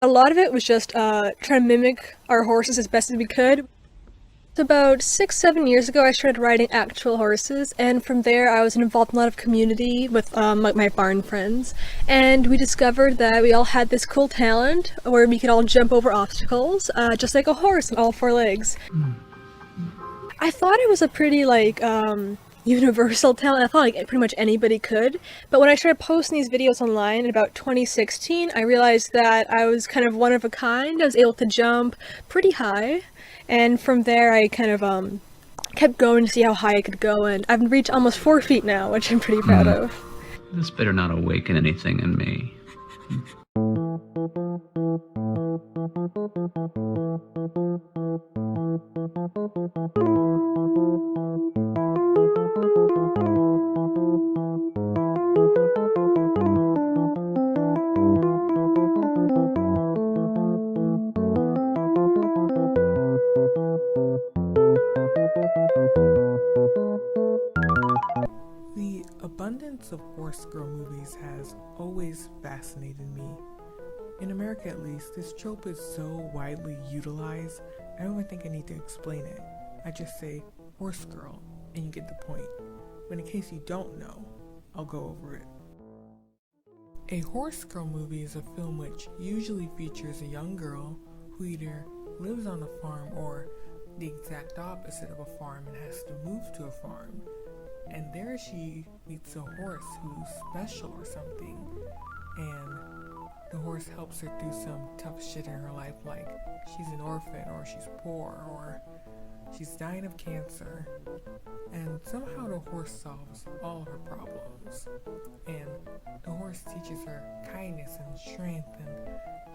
A lot of it was just trying to mimic our horses as best as we could. About 6-7 years ago, I started riding actual horses, and from there I was involved in a lot of community with like my barn friends, and we discovered that we all had this cool talent where we could all jump over obstacles, just like a horse on all four legs. I thought it was a pretty universal talent. I thought like pretty much anybody could, but when I started posting these videos online in about 2016, I realized that I was kind of one of a kind. I was able to jump pretty high, and from there I kind of kept going to see how high I could go, and I've reached almost 4 feet now, which I'm pretty proud of. This better not awaken anything in me. The abundance of horse girl movies has always fascinated me. In America at least, this trope is so widely utilized, I don't even think I need to explain it. I just say horse girl and you get the point. But in case you don't know, I'll go over it. A horse girl movie is a film which usually features a young girl who either lives on a farm or the exact opposite of a farm and has to move to a farm. And there she meets a horse who's special or something, and the horse helps her through some tough shit in her life, like she's an orphan or she's poor or she's dying of cancer, and somehow the horse solves all her problems. And the horse teaches her kindness and strength, and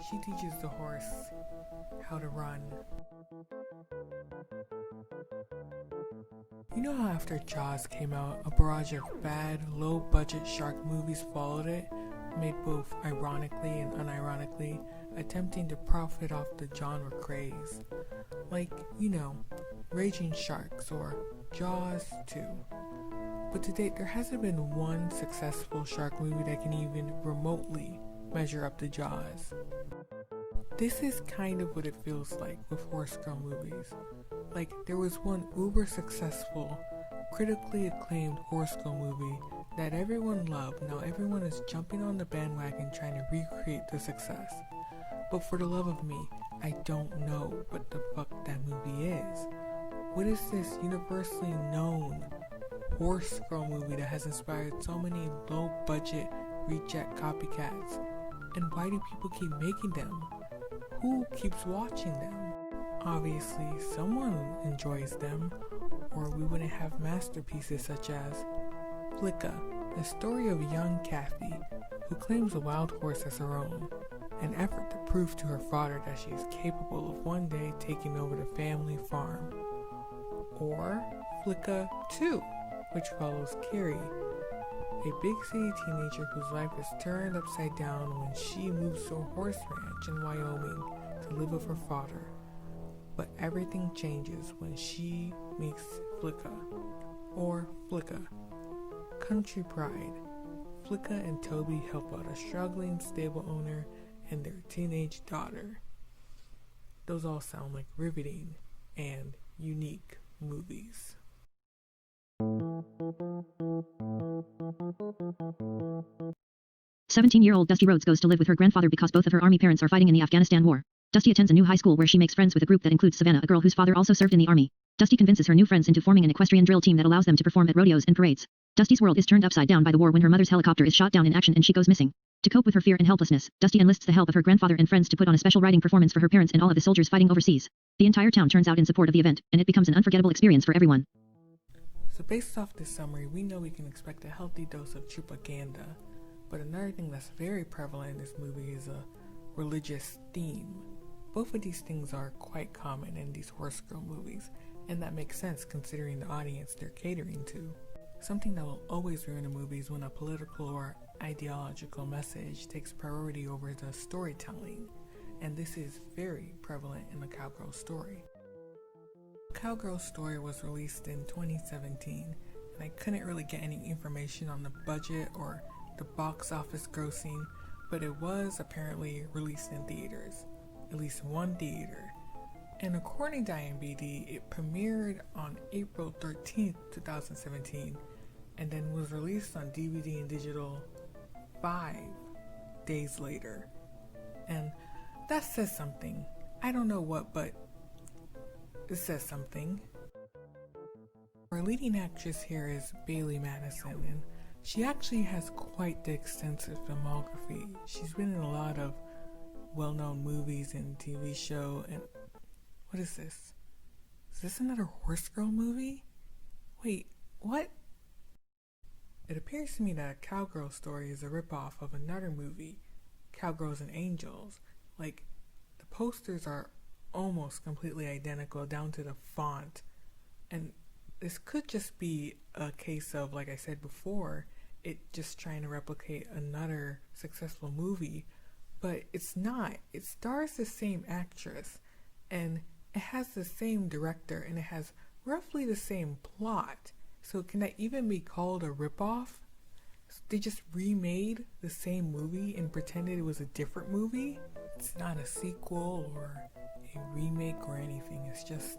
she teaches the horse how to run. You know how after Jaws came out, a barrage of bad, low-budget shark movies followed it, made both ironically and unironically, attempting to profit off the genre craze? Like, Raging Sharks or Jaws 2. But to date, there hasn't been one successful shark movie that can even remotely measure up to Jaws. This is kind of what it feels like with horse girl movies. Like, there was one uber successful, critically acclaimed horse girl movie that everyone loved. Now everyone is jumping on the bandwagon trying to recreate the success. But for the love of me, I don't know what the fuck that movie is. What is this universally known horse girl movie that has inspired so many low budget reject copycats? And why do people keep making them? Who keeps watching them? Obviously, someone enjoys them, or we wouldn't have masterpieces such as Flicka, the story of young Kathy, who claims a wild horse as her own, an effort to prove to her father that she is capable of one day taking over the family farm. Or Flicka 2, which follows Carrie, a big city teenager whose life is turned upside down when she moves to a horse ranch in Wyoming to live with her father. But everything changes when she meets Flicka, or Flicka. Country Pride. Flicka and Toby help out a struggling stable owner and their teenage daughter. Those all sound like riveting and unique movies. 17-year-old Dusty Rhodes goes to live with her grandfather because both of her army parents are fighting in the Afghanistan war. Dusty attends a new high school where she makes friends with a group that includes Savannah, a girl whose father also served in the army. Dusty convinces her new friends into forming an equestrian drill team that allows them to perform at rodeos and parades. Dusty's world is turned upside down by the war when her mother's helicopter is shot down in action and she goes missing. To cope with her fear and helplessness, Dusty enlists the help of her grandfather and friends to put on a special riding performance for her parents and all of the soldiers fighting overseas. The entire town turns out in support of the event, and it becomes an unforgettable experience for everyone. So based off this summary, we know we can expect a healthy dose of chupacabra. But another thing that's very prevalent in this movie is a religious theme. Both of these things are quite common in these horse girl movies, and that makes sense considering the audience they're catering to. Something that will always ruin a movie is when a political or ideological message takes priority over the storytelling, and this is very prevalent in the Cowgirl story. Cowgirl story was released in 2017, and I couldn't really get any information on the budget or the box office grossing, but it was apparently released in theaters, at least one theater. And according to IMDb, it premiered on April 13th, 2017, and then was released on DVD and digital 5 days later. And that says something. I don't know what, but it says something. Our leading actress here is Bailey Madison, and she actually has quite the extensive filmography. She's been in a lot of well-known movies and TV show. And what is this? Is this another Horse Girl movie? Wait, what? It appears to me that a Cowgirl story is a ripoff of another movie, Cowgirls and Angels. Like, the posters are almost completely identical down to the font. And this could just be a case of, like I said before, it just trying to replicate another successful movie. But it's not. It stars the same actress, and it has the same director, and it has roughly the same plot. So can that even be called a ripoff? They just remade the same movie and pretended it was a different movie? It's not a sequel or a remake or anything. It's just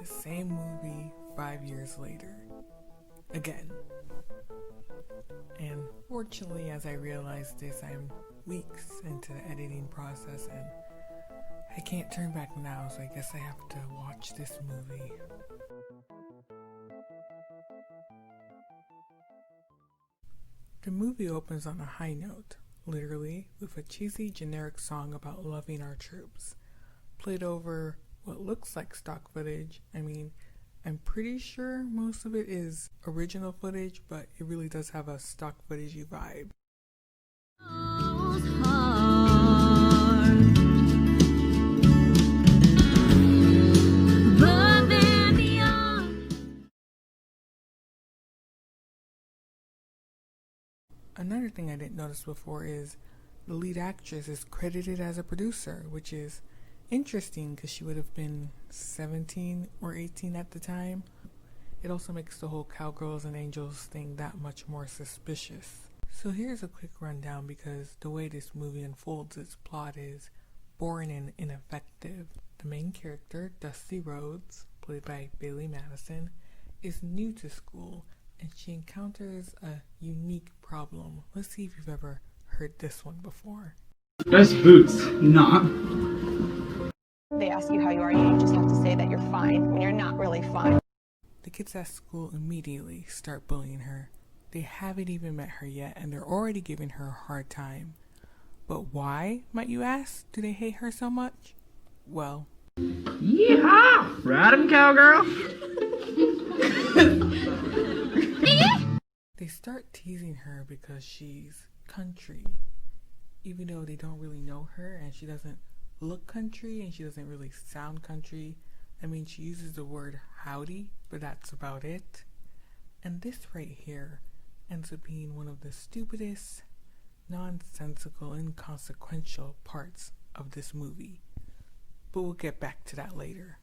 the same movie 5 years later. Again. And fortunately, as I realized this, I'm weeks into the editing process and I can't turn back now, so I guess I have to watch this movie. The movie opens on a high note, literally, with a cheesy generic song about loving our troops, played over what looks like stock footage. I mean, I'm pretty sure most of it is original footage, but it really does have a stock footage-y vibe. Another thing I didn't notice before is the lead actress is credited as a producer, which is interesting because she would have been 17 or 18 at the time. It also makes the whole Cowgirls and Angels thing that much more suspicious. So here's a quick rundown because the way this movie unfolds, its plot is boring and ineffective. The main character, Dusty Rhodes, played by Bailey Madison, is new to school and she encounters a unique problem. Let's see if you've ever heard this one before. Best boots, not. They ask you how you are, you just have to say that you're fine when you're not really fine. The kids at school immediately start bullying her. They haven't even met her yet and they're already giving her a hard time. But why, might you ask, do they hate her so much? Well, Yeehaw! Ride 'em, cowgirl! they start teasing her because she's country, even though they don't really know her and she doesn't look country and she doesn't really sound country. I mean, she uses the word howdy, but that's about it. And this right here ends up being one of the stupidest, nonsensical, inconsequential parts of this movie. But we'll get back to that later.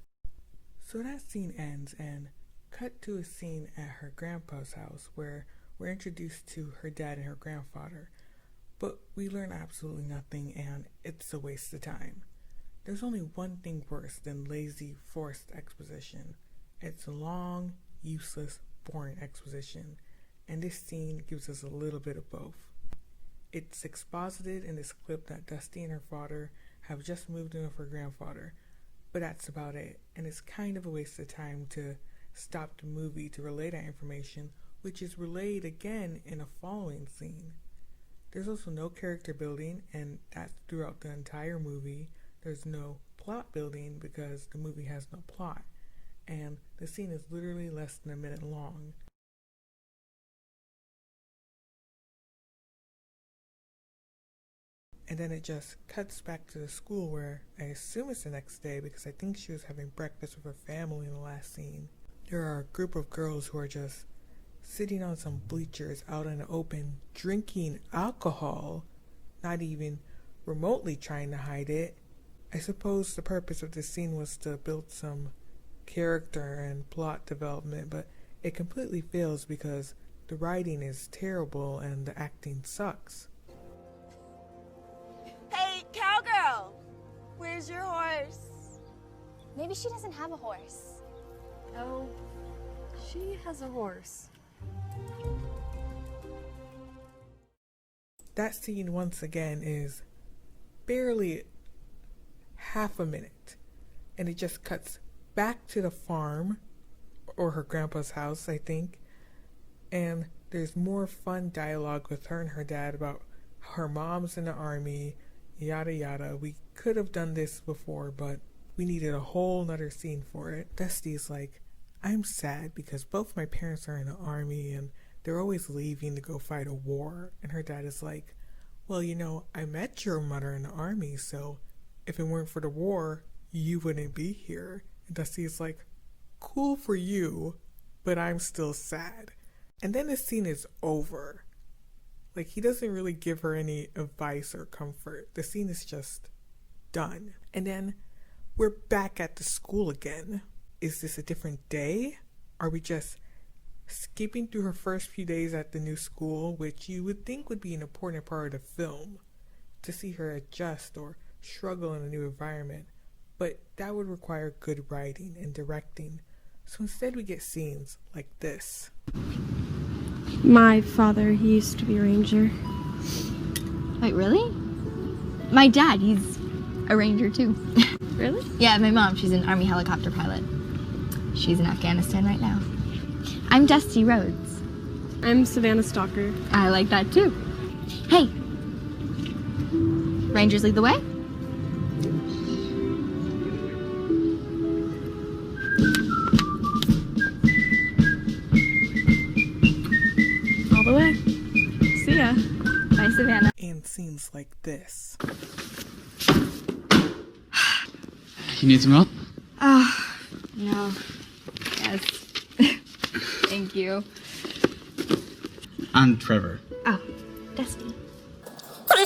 So that scene ends and cut to a scene at her grandpa's house where we're introduced to her dad and her grandfather. But we learn absolutely nothing and it's a waste of time. There's only one thing worse than lazy, forced exposition. It's long, useless, boring exposition. And this scene gives us a little bit of both. It's exposited in this clip that Dusty and her father have just moved in with her grandfather. But that's about it. And it's kind of a waste of time to stop the movie to relay that information, which is relayed again in a following scene. There's also no character building, and that's throughout the entire movie. There's no plot building because the movie has no plot. And the scene is literally less than a minute long. And then it just cuts back to the school where I assume it's the next day because I think she was having breakfast with her family in the last scene. There are a group of girls who are just sitting on some bleachers out in the open, drinking alcohol, not even remotely trying to hide it. I suppose the purpose of this scene was to build some character and plot development, but it completely fails because the writing is terrible and the acting sucks. Maybe she doesn't have a horse. Oh, she has a horse. That scene, once again, is barely half a minute. And it just cuts back to the farm, or her grandpa's house, I think. And there's more fun dialogue with her and her dad about how her mom's in the army, yada yada. We could have done this before, but we needed a whole nother scene for it. Dusty's like, I'm sad because both my parents are in the army and they're always leaving to go fight a war. And her dad is like, well, you know, I met your mother in the army, so if it weren't for the war, you wouldn't be here. And Dusty is like, cool for you, but I'm still sad. And then the scene is over. Like, he doesn't really give her any advice or comfort. The scene is just done. And then we're back at the school again. Is this a different day? Are we just skipping through her first few days at the new school, which you would think would be an important part of the film, to see her adjust or struggle in a new environment? But that would require good writing and directing. So instead we get scenes like this. My father, he used to be a ranger. Wait, really? My dad, he's a ranger too. Really? Yeah, my mom, she's an Army helicopter pilot. She's in Afghanistan right now. I'm Dusty Rhodes. I'm Savannah Stalker. I like that too. Hey, Rangers lead the way? All the way. See ya. Bye, Savannah. And scenes like this. You need some help? Oh, no. Yes. Thank you. I'm Trevor. Oh, Dusty. Maybe I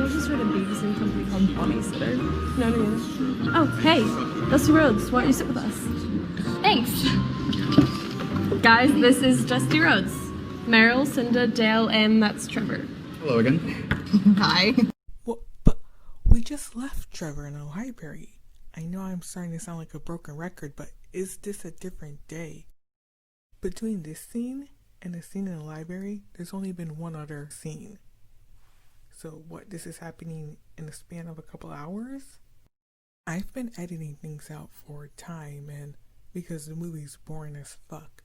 just read a babysitting company called Babysitter. No. Oh, hey, Dusty Rhodes, why don't you sit with us? Thanks. Guys, this is Dusty Rhodes. Meryl, Cinda, Dale, and that's Trevor. Hello again. Hi. Well, but we just left Trevor in the library. I know I'm starting to sound like a broken record, but is this a different day? Between this scene and the scene in the library, there's only been one other scene. So what, this is happening in the span of a couple hours? I've been editing things out for time, and because the movie's boring as fuck.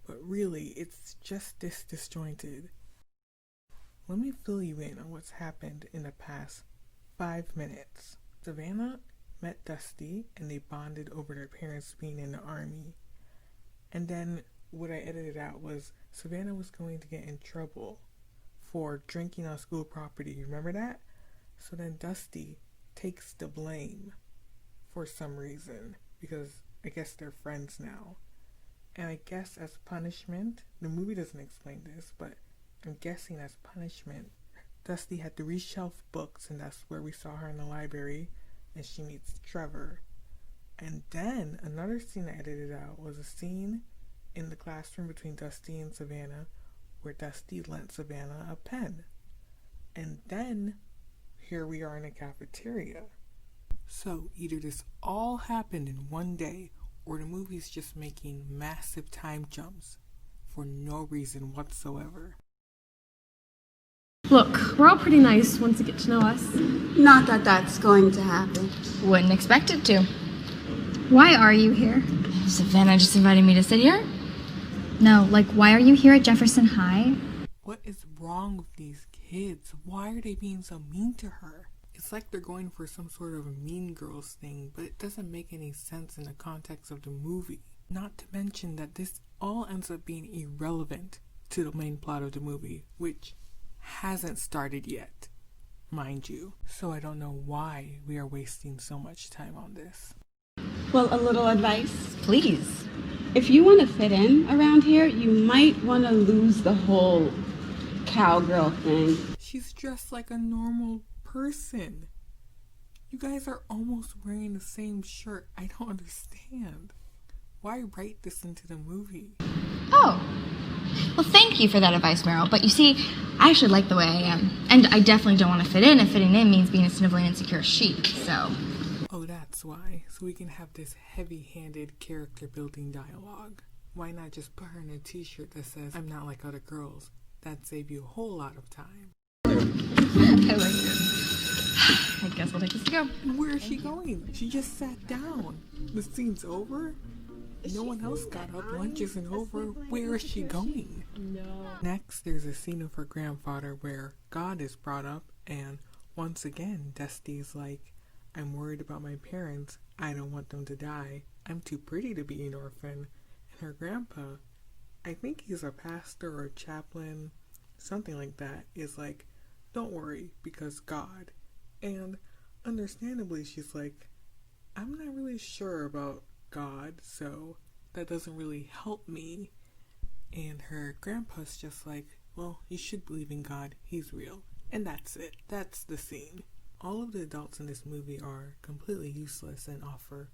But really, it's just this disjointed. Let me fill you in on what's happened in the past 5 minutes. Savannah met Dusty and they bonded over their parents being in the army. And then what I edited out was Savannah was going to get in trouble for drinking on school property. Remember that? So then Dusty takes the blame for some reason, because I guess they're friends now. And I guess as punishment, the movie doesn't explain this, but I'm guessing as punishment, Dusty had to reshelf books, and that's where we saw her in the library, and she meets Trevor. And then another scene I edited out was a scene in the classroom between Dusty and Savannah, where Dusty lent Savannah a pen. And then here we are in a cafeteria. So either this all happened in one day, or the movie's just making massive time jumps for no reason whatsoever. Look, we're all pretty nice once you get to know us. Not that that's going to happen. Wouldn't expect it to. Why are you here? Savannah just invited me to sit here. No, like, why are you here at Jefferson High? What is wrong with these kids? Why are they being so mean to her? It's like they're going for some sort of a Mean Girls thing, but it doesn't make any sense in the context of the movie. Not to mention that this all ends up being irrelevant to the main plot of the movie, which hasn't started yet, mind you. So I don't know why we are wasting so much time on this. Well, a little advice. Please. If you want to fit in around here, you might want to lose the whole cowgirl thing. She's dressed like a normal person. You guys are almost wearing the same shirt. I don't understand. Why write this into the movie? Oh. Well, thank you for that advice, Meryl. But you see, I actually like the way I am. And I definitely don't want to fit in, and fitting in means being a sniveling, insecure sheep, so... Oh, that's why. So we can have this heavy-handed character-building dialogue. Why not just put her in a t-shirt that says, I'm not like other girls? That'd save you a whole lot of time. I like it. I guess we'll take this to go. Where is she going? She just sat down. The scene's over? No one else got up. Lunch isn't over. Where is she going? No. Next, there's a scene of her grandfather where God is brought up, and once again, Dusty's like, I'm worried about my parents. I don't want them to die. I'm too pretty to be an orphan. And her grandpa, I think he's a pastor or a chaplain, something like that, is like, don't worry, because God. And understandably, she's like, I'm not really sure about God, so that doesn't really help me. And her grandpa's just like, well, you should believe in God. He's real. And that's it. That's the scene. All of the adults in this movie are completely useless and offer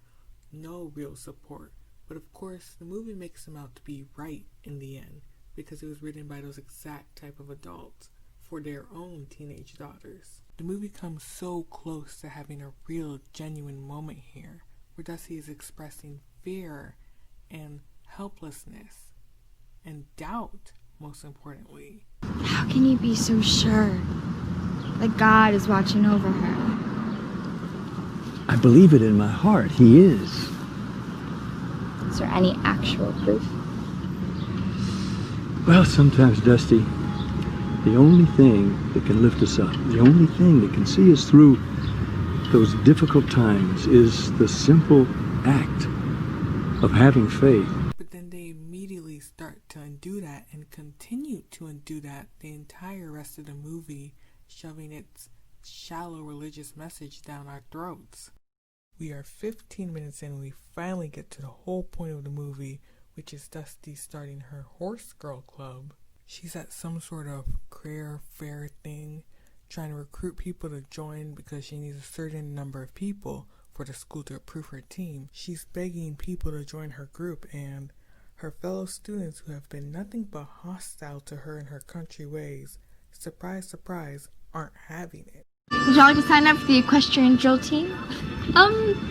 no real support. But of course, the movie makes them out to be right in the end, because it was written by those exact type of adults for their own teenage daughters. The movie comes so close to having a real, genuine moment here, where Dusty is expressing fear and helplessness and doubt, most importantly. How can you be so sure that God is watching over her? I believe it in my heart. He is. Is there any actual proof? Well, sometimes, Dusty, the only thing that can lift us up, the only thing that can see us through those difficult times is the simple act of having faith. But then they immediately start to undo that and continue to undo that the entire rest of the movie, shoving its shallow religious message down our throats. We are 15 minutes in and we finally get to the whole point of the movie, which is Dusty starting her horse girl club. She's at some sort of career fair thing, trying to recruit people to join because she needs a certain number of people for the school to approve her team. She's begging people to join her group, and her fellow students who have been nothing but hostile to her and her country ways, surprise, surprise, aren't having it. Would y'all like to sign up for the equestrian drill team?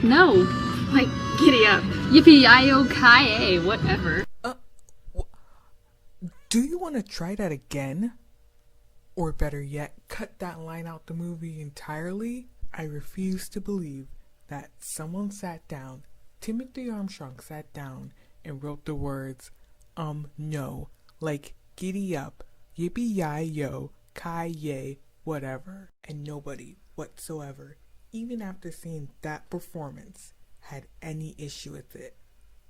No. Like, giddy up. Yippee-yi-yo-ki-yay, whatever. Do you want to try that again? Or better yet, cut that line out the movie entirely? I refuse to believe that someone sat down, Timothy Armstrong sat down and wrote the words, no, like giddy up, yippee-yi-yo, ki-yay, whatever. And nobody whatsoever, even after seeing that performance, had any issue with it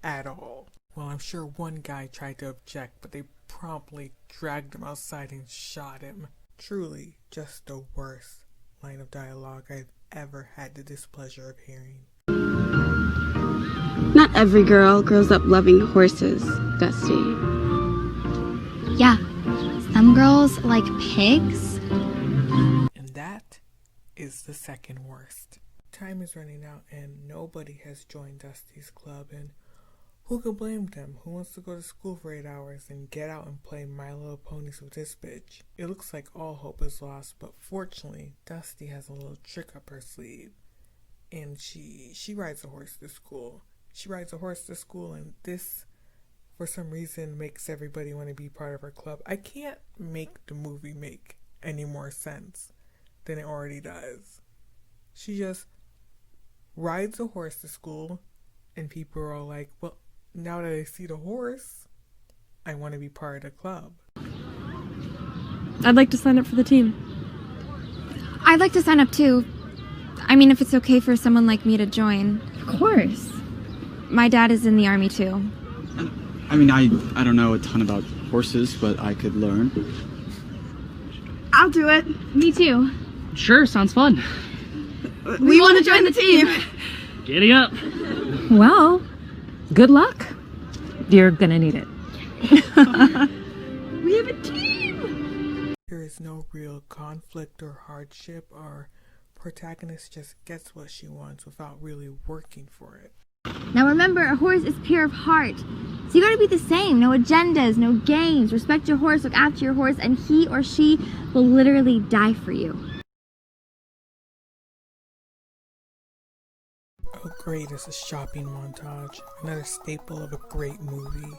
at all. Well, I'm sure one guy tried to object, but they promptly dragged him outside and shot him. Truly, just the worst line of dialogue I've ever had the displeasure of hearing. Not every girl grows up loving horses, Dusty. Yeah, some girls like pigs. And that is the second worst. Time is running out and nobody has joined Dusty's club, and who can blame them? Who wants to go to school for 8 hours and get out and play My Little Ponies with this bitch? It looks like all hope is lost, but fortunately, Dusty has a little trick up her sleeve. And she rides a horse to school. She rides a horse to school, and this, for some reason, makes everybody want to be part of her club. I can't make the movie make any more sense than it already does. She just rides a horse to school, and people are all like, well, now that I see the horse, I want to be part of the club. I'd like to sign up for the team. I'd like to sign up too. I mean, if it's okay for someone like me to join. Of course. My dad is in the army too. I mean, I don't know a ton about horses, but I could learn. I'll do it. Me too. Sure, sounds fun. We want to join the team. Giddy up. Well, good luck. You're gonna need it. We have a team. There is no real conflict or hardship. Our protagonist just gets what she wants without really working for it. Now remember, a horse is pure of heart. So you gotta be the same. No agendas, no games. Respect your horse, look after your horse, and he or she will literally die for you. Oh great, it's a shopping montage. Another staple of a great movie.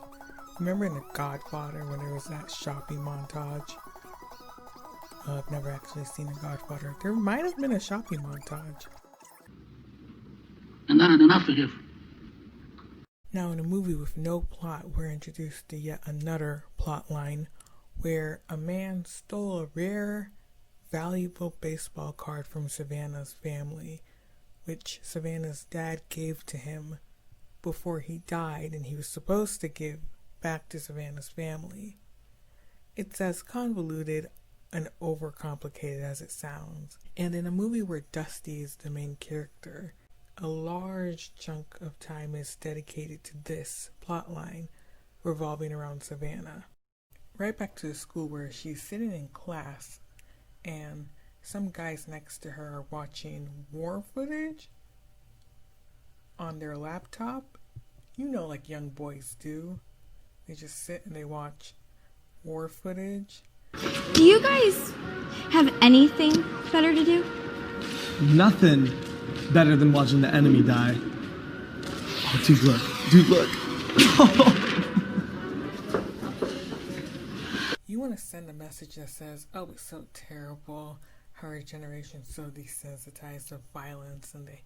Remember in The Godfather when there was that shopping montage? I've never actually seen The Godfather. There might have been a shopping montage. And then I do not forgive. Now in a movie with no plot, we're introduced to yet another plot line where a man stole a rare, valuable baseball card from Savannah's family, which Savannah's dad gave to him before he died, and he was supposed to give back to Savannah's family. It's as convoluted and overcomplicated as it sounds. And in a movie where Dusty is the main character, a large chunk of time is dedicated to this plotline revolving around Savannah. Right back to the school where she's sitting in class and some guys next to her are watching war footage on their laptop. You know, like young boys do. They just sit and they watch war footage. Do you guys have anything better to do? Nothing better than watching the enemy die. Oh, dude, look. Dude, look. You want to send a message that says, oh, it's so terrible how our generation's so desensitized to violence and they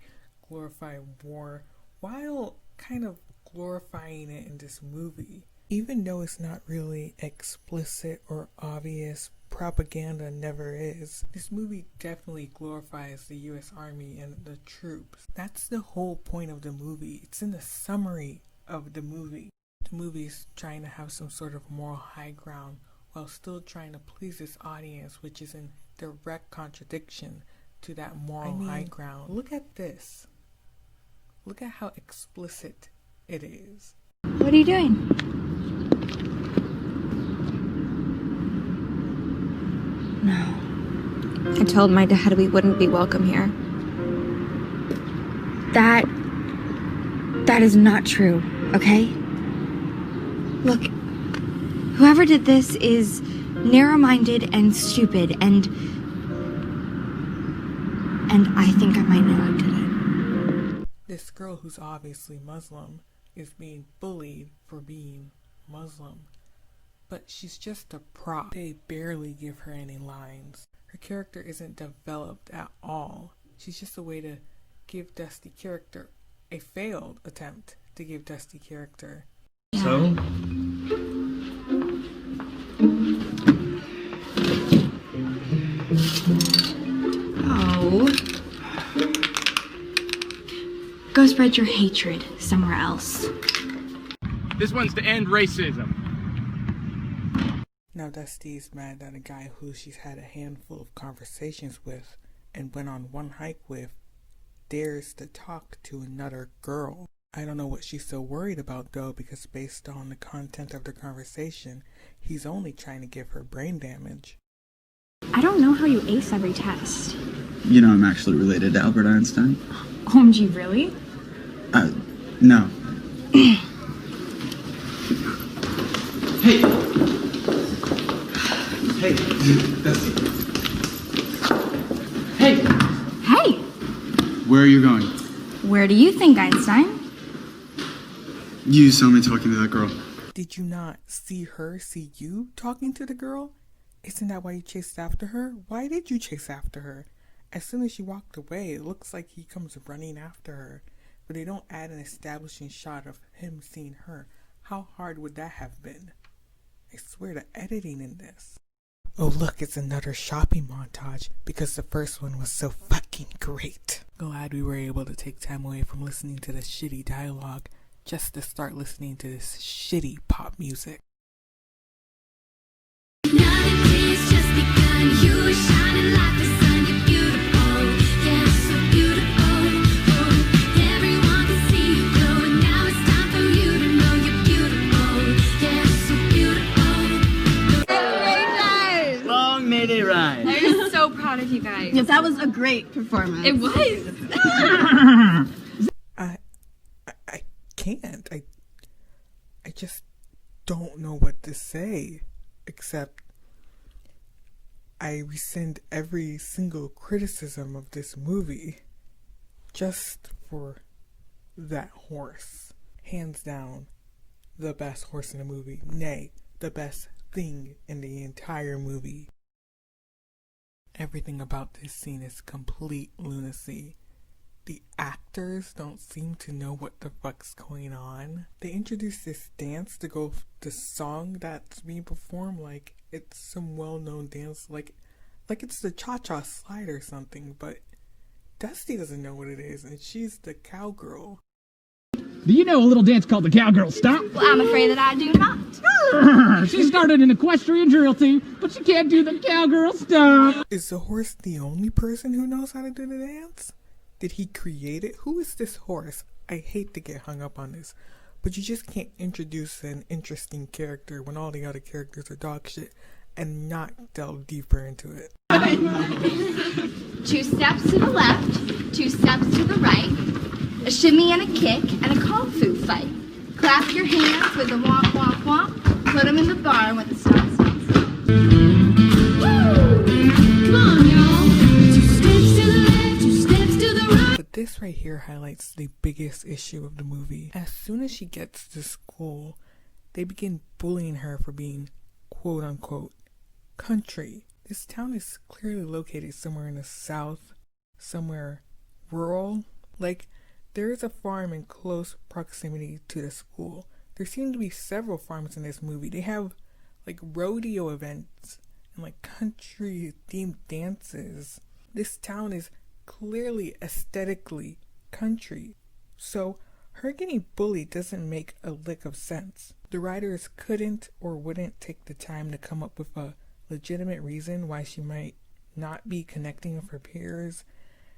glorify war, while kind of glorifying it in this movie. Even though it's not really explicit or obvious, propaganda never is. This movie definitely glorifies the US Army and the troops. That's the whole point of the movie. It's in the summary of the movie. The movie's trying to have some sort of moral high ground while still trying to please its audience, which is in direct contradiction to that moral high ground. Look at this. Look at how explicit it is. What are you doing? No. I told my dad we wouldn't be welcome here. That is not true, okay? Look, whoever did this is narrow-minded and stupid, and I think I might know who did it. This girl who's obviously Muslim is being bullied for being Muslim. But she's just a prop. They barely give her any lines. Her character isn't developed at all. She's just a way to give Dusty character a failed attempt to give Dusty character. So? Oh. Go spread your hatred somewhere else. This one's to end racism. Now Dusty's mad that a guy who she's had a handful of conversations with and went on one hike with dares to talk to another girl. I don't know what she's so worried about though, because based on the content of their conversation, he's only trying to give her brain damage. I don't know how you ace every test. You know I'm actually related to Albert Einstein. OMG, really? No. Hey! Hey! Dusty. Hey! Hey! Where are you going? Where do you think, Einstein? You saw me talking to that girl. Did you not see her see you talking to the girl? Isn't that why you chased after her? Why did you chase after her? As soon as she walked away, it looks like he comes running after her. But they don't add an establishing shot of him seeing her. How hard would that have been? I swear the editing in this. Oh look, it's another shopping montage because the first one was so fucking great. Glad we were able to take time away from listening to the shitty dialogue just to start listening to this shitty pop music. Long may they rise. I'm so proud of you guys. Yes, that was a great performance. It was. can't. I just don't know what to say, except I rescind every single criticism of this movie just for that horse. Hands down, the best horse in the movie. Nay, the best thing in the entire movie. Everything about this scene is complete lunacy. The actors don't seem to know what the fuck's going on. They introduce this dance to go with the song that's being performed like it's some well-known dance, like it's the cha-cha slide or something, but Dusty doesn't know what it is, and she's the cowgirl. Do you know a little dance called the Cowgirl Stomp? Well, I'm afraid that I do not. She started an equestrian drill team, but she can't do the Cowgirl Stomp. Is the horse the only person who knows how to do the dance? Did he create it? Who is this horse? I hate to get hung up on this, but you just can't introduce an interesting character when all the other characters are dog shit and not delve deeper into it. 2 steps to the left, 2 steps to the right, a shimmy and a kick, and a kung fu fight. Clap your hands with a womp womp womp, put them in the barn with a stomp stomp stomp. Woo! Come on, y'all. 2 steps to the left, 2 steps to the right. But this right here highlights the biggest issue of the movie. As soon as she gets to school, they begin bullying her for being quote unquote country. This town is clearly located somewhere in the south, somewhere rural. Like, there is a farm in close proximity to the school. There seem to be several farms in this movie. They have like rodeo events and like country themed dances. This town is clearly aesthetically country. So her getting bullied doesn't make a lick of sense. The writers couldn't or wouldn't take the time to come up with a legitimate reason why she might not be connecting with her peers,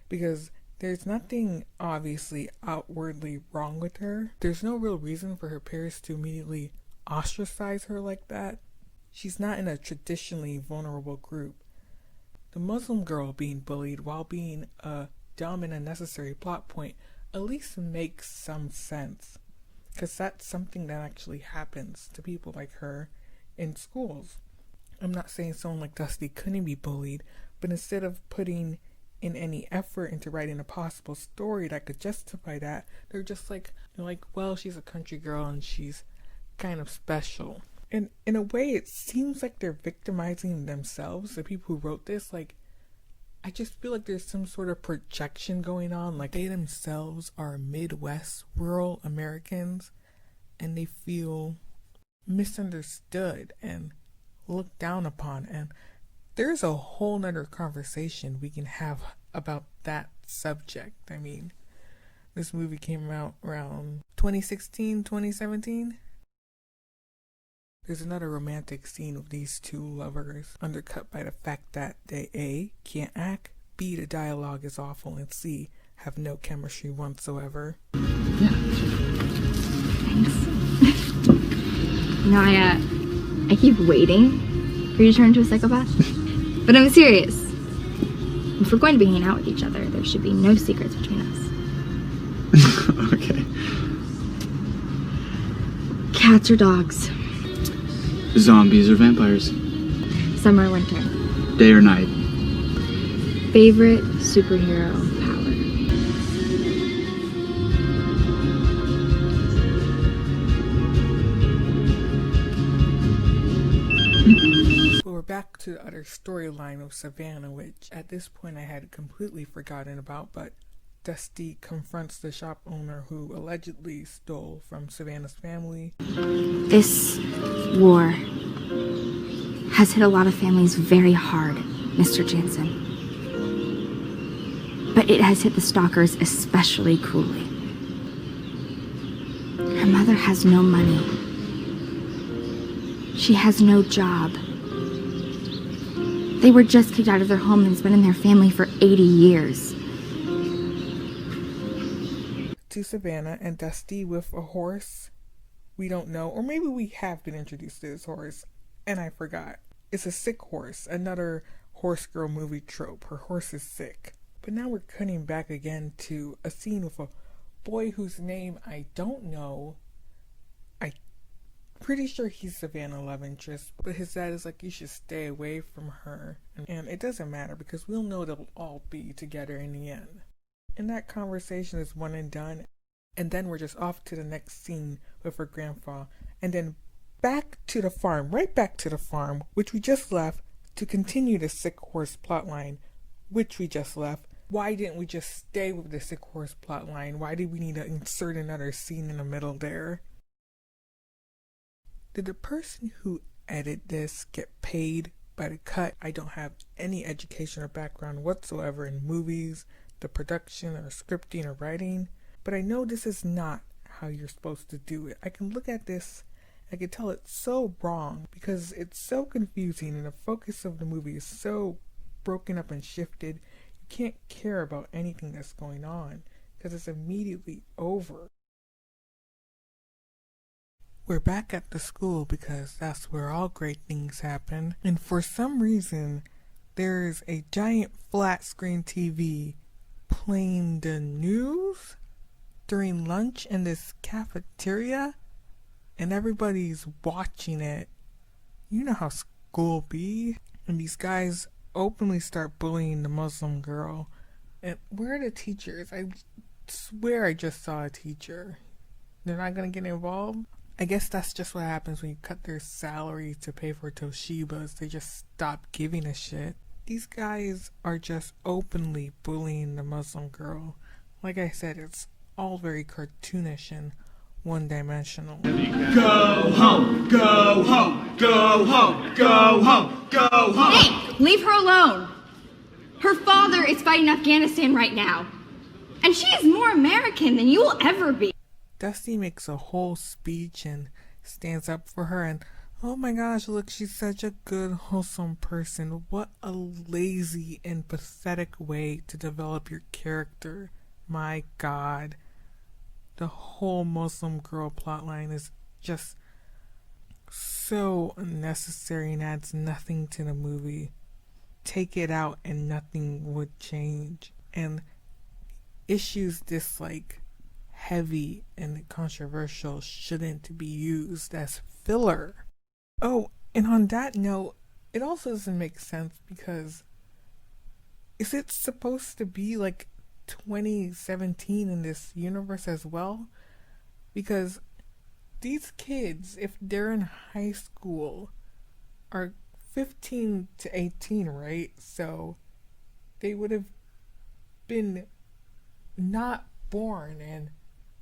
because there's nothing obviously outwardly wrong with her. There's no real reason for her peers to immediately ostracize her like that. She's not in a traditionally vulnerable group. The Muslim girl being bullied while being a dumb and unnecessary plot point at least makes some sense, because that's something that actually happens to people like her in schools. I'm not saying someone like Dusty couldn't be bullied, but instead of putting in any effort into writing a possible story that could justify that, they're just like, well, she's a country girl and she's kind of special. And in a way, it seems like they're victimizing themselves, the people who wrote this. Like, I just feel like there's some sort of projection going on. Like, they themselves are Midwest rural Americans, and they feel misunderstood and looked down upon. And there's a whole nother conversation we can have about that subject. I mean, this movie came out around 2016, 2017. There's another romantic scene of these two lovers undercut by the fact that they A, can't act, B, the dialogue is awful, and C, have no chemistry whatsoever. Thanks. I keep waiting for you to turn into a psychopath. But I'm serious. If we're going to be hanging out with each other, there should be no secrets between us. Okay. Cats or dogs? Zombies or vampires? Summer or winter? Day or night? Favorite superhero power? So we're back to the other storyline of Savannah, which at this point I had completely forgotten about, but Dusty confronts the shop owner who allegedly stole from Savannah's family. This war has hit a lot of families very hard, Mr. Jansen. But it has hit the stalkers especially cruelly. Her mother has no money. She has no job. They were just kicked out of their home and has been in their family for 80 years. To Savannah and Dusty with a horse we don't know, or maybe we have been introduced to this horse and I forgot. It's a sick horse, another horse girl movie trope. Her horse is sick. But now we're cutting back again to a scene with a boy whose name I don't know. I'm pretty sure he's Savannah's love interest, but his dad is like, you should stay away from her. And it doesn't matter because we'll know they'll all be together in the end. And that conversation is one and done. And then we're just off to the next scene with her grandpa. And then back to the farm, right back to the farm, which we just left, to continue the sick horse plotline, which we just left. Why didn't we just stay with the sick horse plotline? Why did we need to insert another scene in the middle there? Did the person who edited this get paid by the cut? I don't have any education or background whatsoever in movies, the production or scripting or writing, but I know this is not how you're supposed to do it. I can look at this, I can tell it's so wrong because it's so confusing and the focus of the movie is so broken up and shifted. You can't care about anything that's going on because it's immediately over. We're back at the school because that's where all great things happen. And for some reason, there's a giant flat screen TV playing the news during lunch in this cafeteria. And everybody's watching it. You know how school be. And these guys openly start bullying the Muslim girl. And where are the teachers? I swear I just saw a teacher. They're not going to get involved? I guess that's just what happens when you cut their salary to pay for Toshibas. They just stop giving a shit. These guys are just openly bullying the Muslim girl. Like I said, it's all very cartoonish and one-dimensional. Go home, go home, go home, go home, go home. Hey, leave her alone. Her father is fighting Afghanistan right now. And she is more American than you will ever be. Dusty makes a whole speech and stands up for her and, oh my gosh, look, she's such a good, wholesome person. What a lazy and pathetic way to develop your character. My God. The whole Muslim girl plotline is just so unnecessary and adds nothing to the movie. Take it out and nothing would change. And issues this heavy and controversial shouldn't be used as filler. Oh, and on that note, it also doesn't make sense because is it supposed to be 2017 in this universe as well? Because these kids, if they're in high school, are 15 to 18, right? So they would have been not born and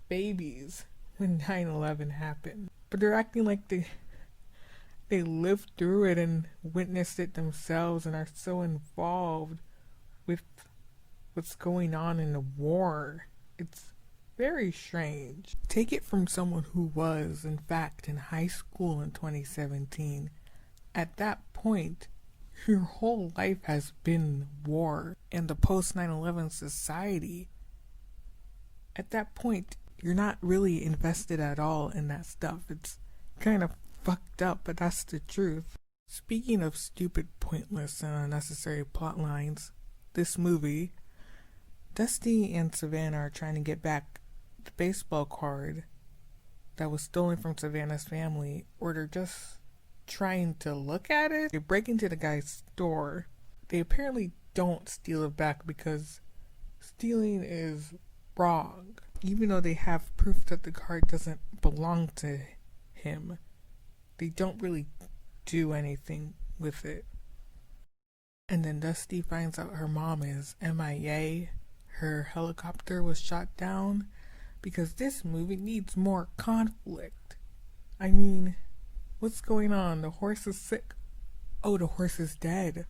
babies when 9/11 happened. But they're acting like they lived through it and witnessed it themselves and are so involved with what's going on in the war. It's very strange. Take it from someone who was, in fact, in high school in 2017. At that point, your whole life has been war and the post 9/11 society. At that point, you're not really invested at all in that stuff. It's kind of fucked up, but that's the truth. Speaking of stupid, pointless, and unnecessary plot lines, this movie, Dusty and Savannah are trying to get back the baseball card that was stolen from Savannah's family, or they're just trying to look at it. They break into the guy's store. They apparently don't steal it back because stealing is wrong. Even though they have proof that the card doesn't belong to him, they don't really do anything with it. And then Dusty finds out her mom is MIA. Her helicopter was shot down because this movie needs more conflict. I mean, what's going on? The horse is sick. Oh, the horse is dead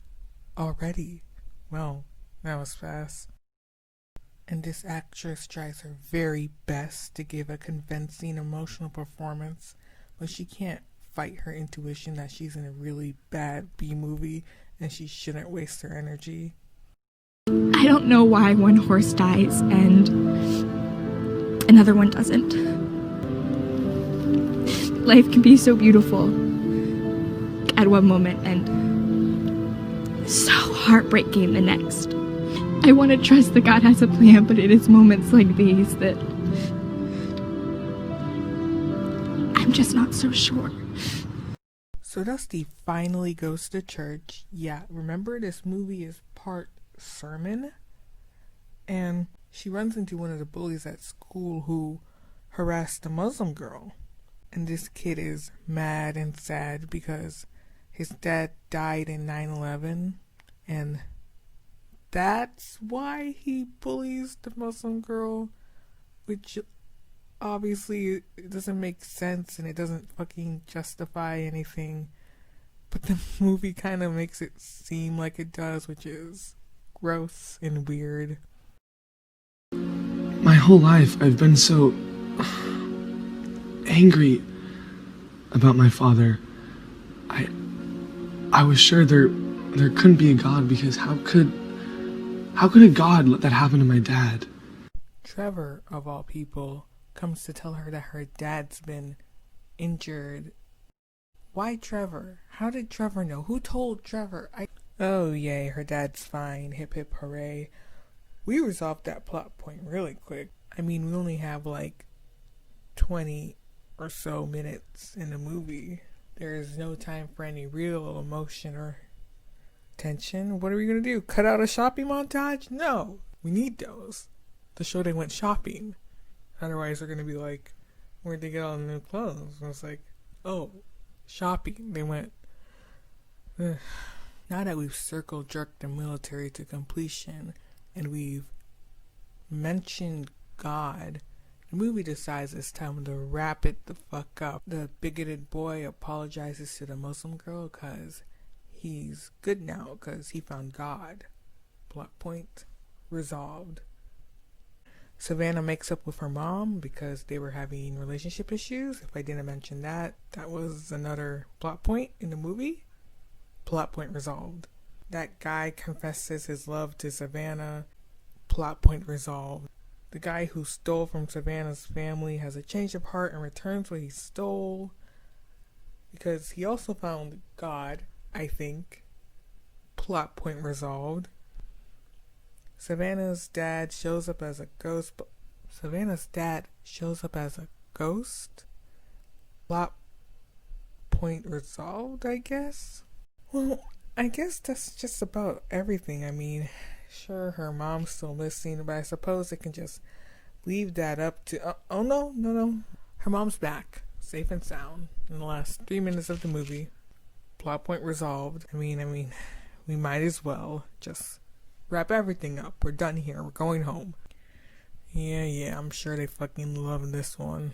already. Well, that was fast. And this actress tries her very best to give a convincing emotional performance, but she can't fight her intuition that she's in a really bad B-movie and she shouldn't waste her energy. I don't know why one horse dies and another one doesn't. Life can be so beautiful at one moment and so heartbreaking the next. I want to trust that God has a plan, but it is moments like these that I'm just not so sure. So Dusty finally goes to church. Yeah, remember this movie is part sermon? And she runs into one of the bullies at school who harassed a Muslim girl. And this kid is mad and sad because his dad died in 9/11. And that's why he bullies the Muslim girl, which obviously it doesn't make sense and it doesn't fucking justify anything. But the movie kind of makes it seem like it does, which is gross and weird. My whole life I've been so angry about my father. I was sure there couldn't be a God, because how could a God let that happen to my dad? Trevor, of all people, comes to tell her that her dad's been injured. Why Trevor? How did Trevor know? Who told Trevor? Oh yay, her dad's fine. Hip hip hooray. We resolved that plot point really quick. I mean, we only have like 20 or so minutes in the movie. There is no time for any real emotion or tension. What are we gonna do? Cut out a shopping montage? No, we need those to show they went shopping. Otherwise, they're gonna be like, where'd they get all the new clothes? And it's like, oh, shopping. They went. Ugh. Now that we've circle jerked the military to completion and we've mentioned God, the movie decides it's time to wrap it the fuck up. The bigoted boy apologizes to the Muslim girl because he's good now because he found God. Plot point resolved. Savannah makes up with her mom because they were having relationship issues. If I didn't mention that, that was another plot point in the movie. Plot point resolved. That guy confesses his love to Savannah. Plot point resolved. The guy who stole from Savannah's family has a change of heart and returns what he stole because he also found God, I think. Plot point resolved. Savannah's dad shows up as a ghost. Plot point resolved, I guess. Well, I guess that's just about everything. I mean, sure, her mom's still missing, but I suppose it can just leave that up to... oh, no. Her mom's back, safe and sound, in the last 3 minutes of the movie. Plot point resolved. I mean, we might as well just wrap everything up. We're done here. We're going home. Yeah, I'm sure they fucking love this one.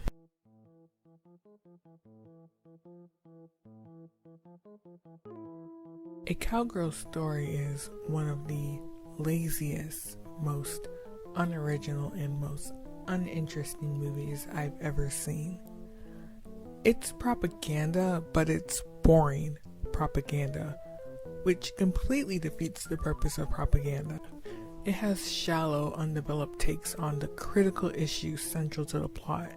A Cowgirl story is one of the laziest, most unoriginal, and most uninteresting movies I've ever seen. It's propaganda, but it's boring propaganda, which completely defeats the purpose of propaganda. It has shallow, undeveloped takes on the critical issues central to the plot.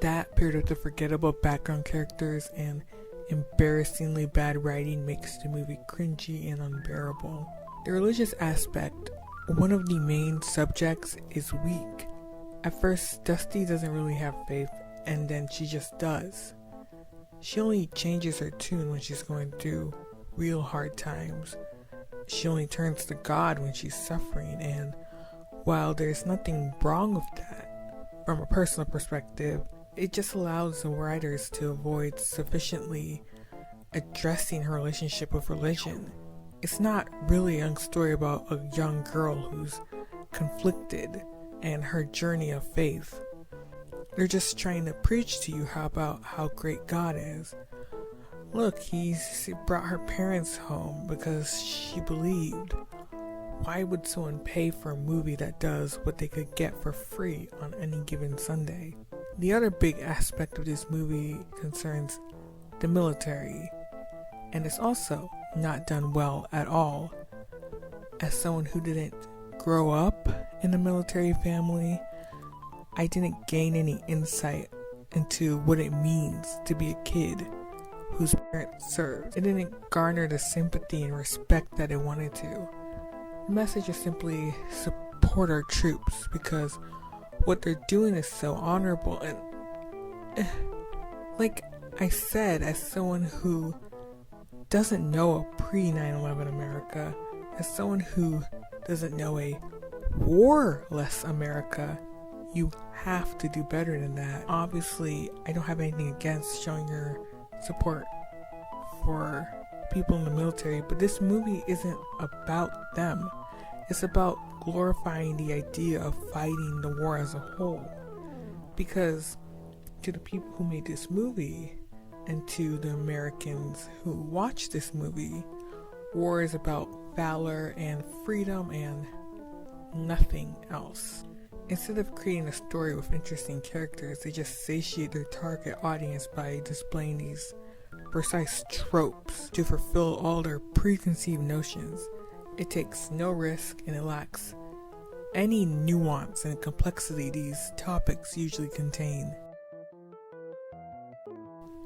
That paired with the forgettable background characters and embarrassingly bad writing makes the movie cringy and unbearable. The religious aspect, one of the main subjects, is weak. At first, Dusty doesn't really have faith, and then she just does. She only changes her tune when she's going through real hard times. She only turns to God when she's suffering, and while there's nothing wrong with that, from a personal perspective, it just allows the writers to avoid sufficiently addressing her relationship with religion. It's not really a young story about a young girl who's conflicted and her journey of faith. They're just trying to preach to you about how great God is. Look, he brought her parents home because she believed. Why would someone pay for a movie that does what they could get for free on any given Sunday? The other big aspect of this movie concerns the military, and it's also not done well at all. As someone who didn't grow up in a military family, I didn't gain any insight into what it means to be a kid whose parents served. It didn't garner the sympathy and respect that it wanted to. The message is simply support our troops because what they're doing is so honorable, and Like I said, as someone who doesn't know a pre-9/11 America, as someone who doesn't know a warless America, you have to do better than that. Obviously, I don't have anything against showing your support for people in the military, but this movie isn't about them. It's about glorifying the idea of fighting the war as a whole. Because to the people who made this movie and to the Americans who watch this movie, war is about valor and freedom and nothing else. Instead of creating a story with interesting characters, they just satiate their target audience by displaying these precise tropes to fulfill all their preconceived notions. It takes no risk and it lacks any nuance and complexity these topics usually contain.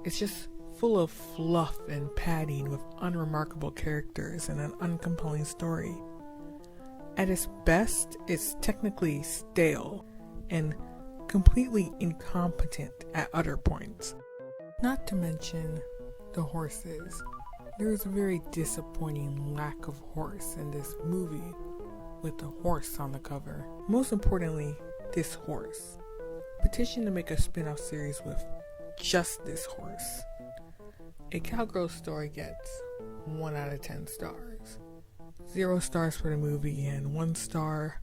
It's just full of fluff and padding with unremarkable characters and an uncompelling story. At its best, it's technically stale and completely incompetent at other points. Not to mention the horses. There is a very disappointing lack of horse in this movie with the horse on the cover. Most importantly, this horse. Petition to make a spin-off series with just this horse. A Cowgirl story gets 1 out of 10 stars. 0 stars for the movie and 1 star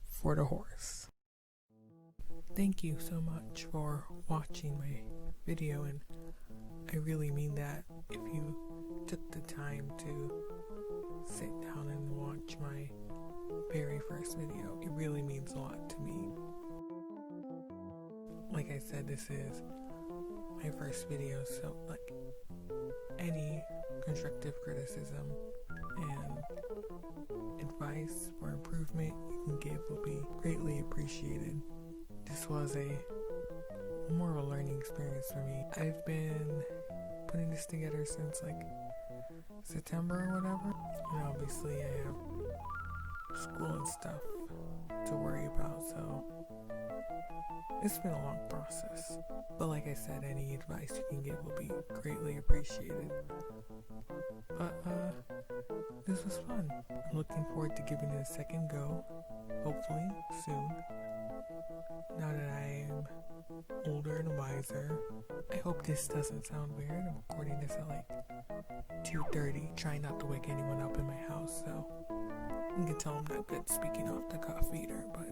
for the horse. Thank you so much for watching my video, and I really mean that. If you took the time to sit down and watch my very first video, it really means a lot to me. Like I said, this is my first video, so like any constructive criticism and advice or improvement you can give will be greatly appreciated. This was more of a learning experience for me. I've been putting this together since like September or whatever, and obviously I have school and stuff to worry about, so it's been a long process. But like I said, any advice you can give will be greatly appreciated. But this was fun. I'm looking forward to giving it a second go, hopefully soon. Now that I am older and wiser. I hope this doesn't sound weird. I'm recording this at like 2:30, trying not to wake anyone up in my house, so you can tell I'm not good speaking off the cuff either, but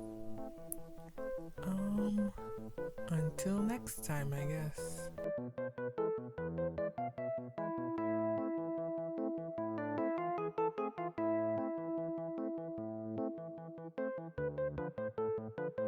until next time, I guess.